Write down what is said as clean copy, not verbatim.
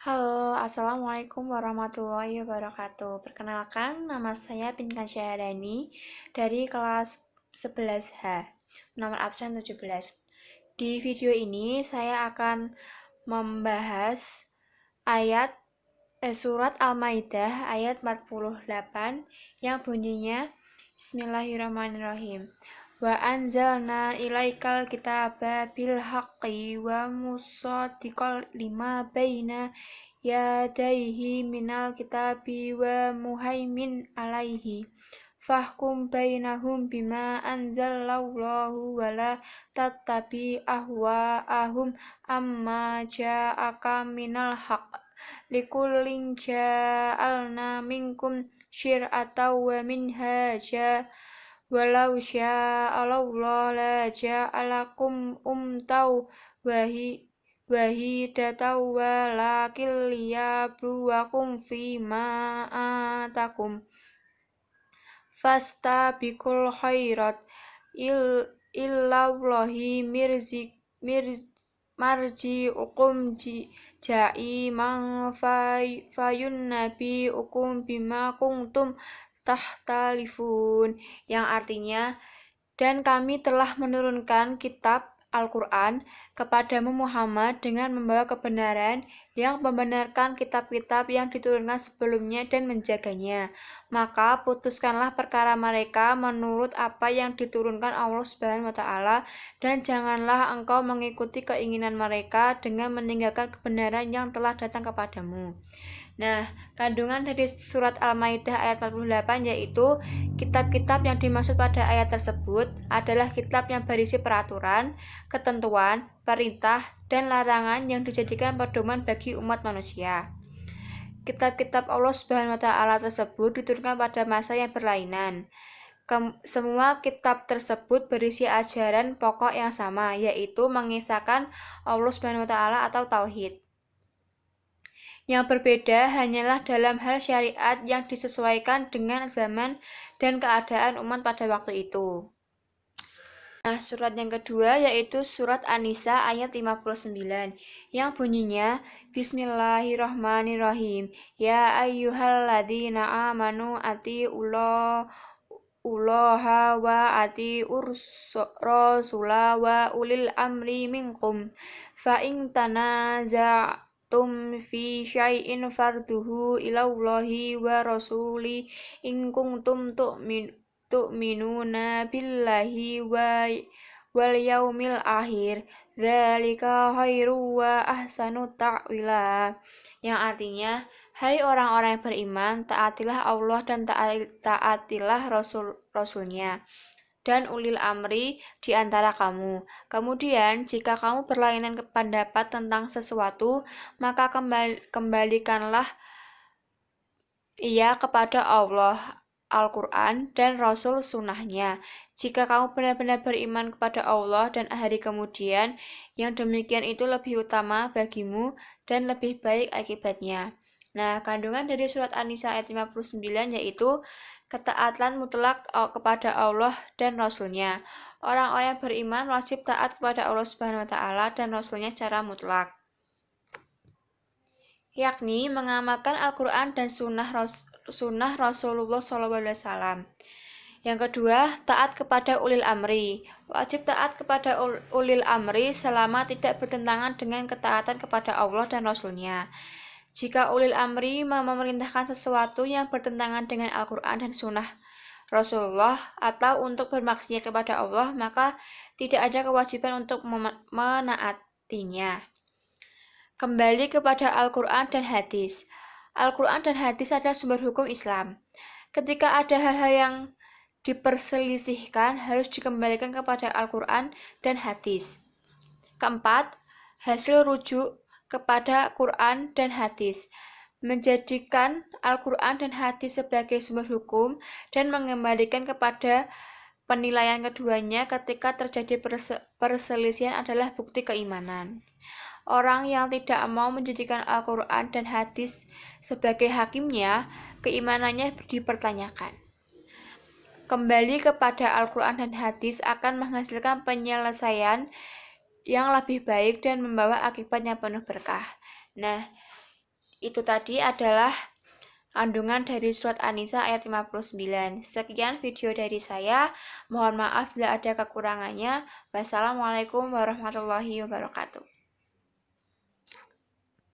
Halo, Assalamualaikum warahmatullahi wabarakatuh. Perkenalkan, nama saya Pinkan Syahdani dari kelas 11H, nomor absen 17. Di video ini saya akan membahas ayat surat Al-Maidah ayat 48 yang bunyinya Bismillahirrahmanirrahim. Wa anzalna ilaikal kitaba bil haqqi wa musaddiqal lima baina yadayhi minal kitabi wa muhaimin alaihi fahkum bainahum bima anzalallahu wa la tattabi ahwa'ahum amma ja'aka minal haqq likullin ja'alna minkum syir'atan wa minhaja walau sya'allahu la ja'alakum umtau wahidatan walakin liyabluwakum fima atakum fastabiqul khairat illallahi marji'ukum ja'iman fayunnabi'ukum bima kuntum tahtalifun, yang artinya, dan kami telah menurunkan kitab Al-Quran kepadamu Muhammad dengan membawa kebenaran yang membenarkan kitab-kitab yang diturunkan sebelumnya dan menjaganya. Maka putuskanlah perkara mereka menurut apa yang diturunkan Allah Subhanahu wa Ta'ala, dan janganlah engkau mengikuti keinginan mereka dengan meninggalkan kebenaran yang telah datang kepadamu. Nah, kandungan dari surat Al-Maidah ayat 48 yaitu kitab-kitab yang dimaksud pada ayat tersebut adalah kitab yang berisi peraturan, ketentuan, perintah, dan larangan yang dijadikan pedoman bagi umat manusia. Kitab-kitab Allah Subhanahu wa Ta'ala tersebut diturunkan pada masa yang berlainan. Semua kitab tersebut berisi ajaran pokok yang sama, yaitu mengisahkan Allah Subhanahu wa Ta'ala atau tauhid. Yang berbeda hanyalah dalam hal syariat yang disesuaikan dengan zaman dan keadaan umat pada waktu itu. Nah, surat yang kedua yaitu surat An-Nisa ayat 59 yang bunyinya Bismillahirrahmanirrahim. Ya ayyuhalladzina amanu atiullaha wa atiur rasula wa ulil amri minkum fa in tanaza'tum fi syai'in farduhu ilallahi wa rasuli in kuntum tu'minuna billahi wal yaumil akhir dzalika khairu wa ahsanu ta'wila, yang artinya, hai orang-orang yang beriman, taatilah Allah dan taatilah Rasul-Rasulnya dan ulil amri di antara kamu. Kemudian, jika kamu berlainan pendapat tentang sesuatu, maka kembalikanlah ia kepada Allah, Al-Quran, dan Rasul Sunnahnya. Jika kamu benar-benar beriman kepada Allah dan hari kemudian, yang demikian itu lebih utama bagimu dan lebih baik akibatnya. Nah, kandungan dari surat An-Nisa ayat 59 yaitu ketaatan mutlak kepada Allah dan Rasulnya. Orang-orang yang beriman wajib taat kepada Allah Subhanahu wa Ta'ala dan Rasulnya secara mutlak, yakni mengamalkan Al-Quran dan sunnah Rasulullah SAW. Yang kedua, taat kepada ulil amri. Wajib taat kepada ulil amri selama tidak bertentangan dengan ketaatan kepada Allah dan Rasulnya. Jika ulil amri memerintahkan sesuatu yang bertentangan dengan Al-Quran dan sunnah Rasulullah atau untuk bermaksiat kepada Allah, maka tidak ada kewajiban untuk menaatinya. Kembali kepada Al-Quran dan hadis. Al-Quran dan hadis adalah sumber hukum Islam. Ketika ada hal-hal yang diperselisihkan, harus dikembalikan kepada Al-Quran dan hadis. Keempat, hasil rujuk kepada Quran dan hadis. Menjadikan Al-Quran dan hadis sebagai sumber hukum dan mengembalikan kepada penilaian keduanya ketika terjadi perselisihan adalah bukti keimanan. Orang yang tidak mau menjadikan Al-Quran dan hadis sebagai hakimnya, keimanannya dipertanyakan. Kembali kepada Al-Quran dan hadis akan menghasilkan penyelesaian yang lebih baik dan membawa akibat yang penuh berkah. Nah, Itu tadi adalah kandungan dari surat An-Nisa ayat 59. Sekian video dari saya. Mohon maaf bila ada kekurangannya. Wassalamualaikum warahmatullahi wabarakatuh.